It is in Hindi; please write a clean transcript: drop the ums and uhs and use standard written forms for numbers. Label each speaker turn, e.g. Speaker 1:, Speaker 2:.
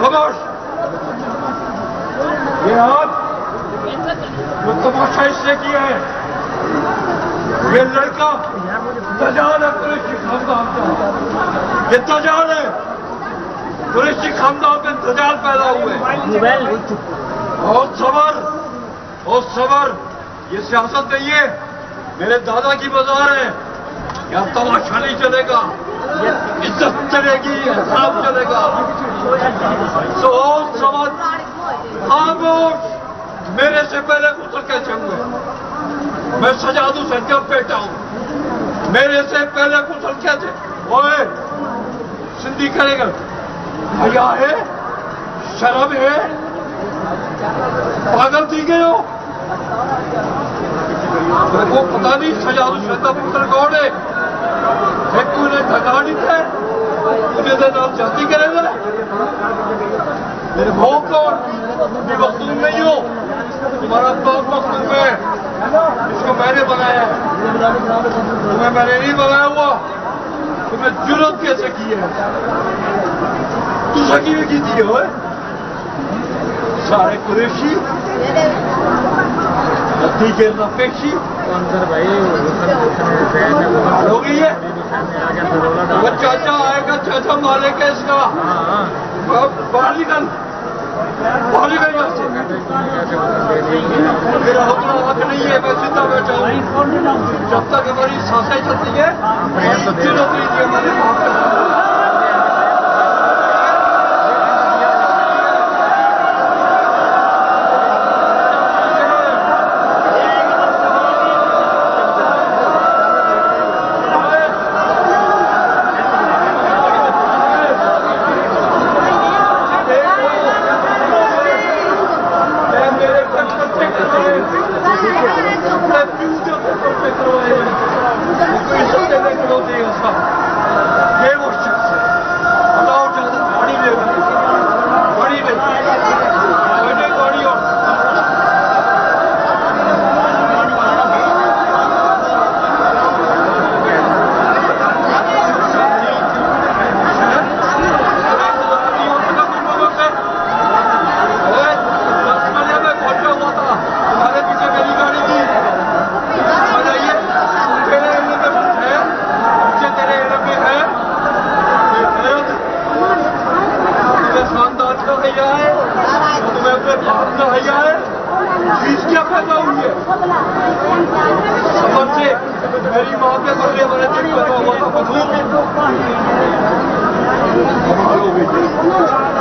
Speaker 1: खामोश। ये हाथ जो तमाशा इसने किया है, ये लड़का दजाल है, कुरैशी खानदान का। ये दजाल है, कुरैशी खानदान में दजाल पैदा हुए। और सबर, ये सियासत नहीं है, मेरे दादा की बाजार है, यहाँ तमाशा नहीं चलेगा, इज्जत चलेगी, हिसाब चलेगा। सोच समझ, खामोश। मेरे से पहले गुजर कैसे हुए? मैं सजाद हुसैन का बेटा हूं, मेरे से पहले गुजर कैसे? ओए सिंधी करेगा, हया है, शर्म है, पागल थी गए हो? मेरे को पता नहीं सजाद हुसैन का पुत्र कौन है? एक तूने धगा नहीं थे, तुझे तो नाम जाति करेगा। मेरे भाव कौन? तुम मखदूम नहीं हो, तुम्हारा बाप मखदूम है, इसको मैंने बनाया है, तुम्हें मैंने नहीं बनाया हुआ। तुम्हें जुर्रत कैसे की है? तू सकी में की दी हो सारे कुरैशी नदी के पेशी हो गई है। वो चाचा आएगा, चाचा मारेगा इसका। बाहर निकल यहाँ से। मेरा अपना हक नहीं है, मैं सीधा बैठा हूँ। जब तक हमारी सांसें चलती है, जरूरत नहीं थी हमारे बाप का। क्या पैदा हुई है? समझ से मेरी माँ के बदले मैंने पैदा हुआ था, कमाल हो गई।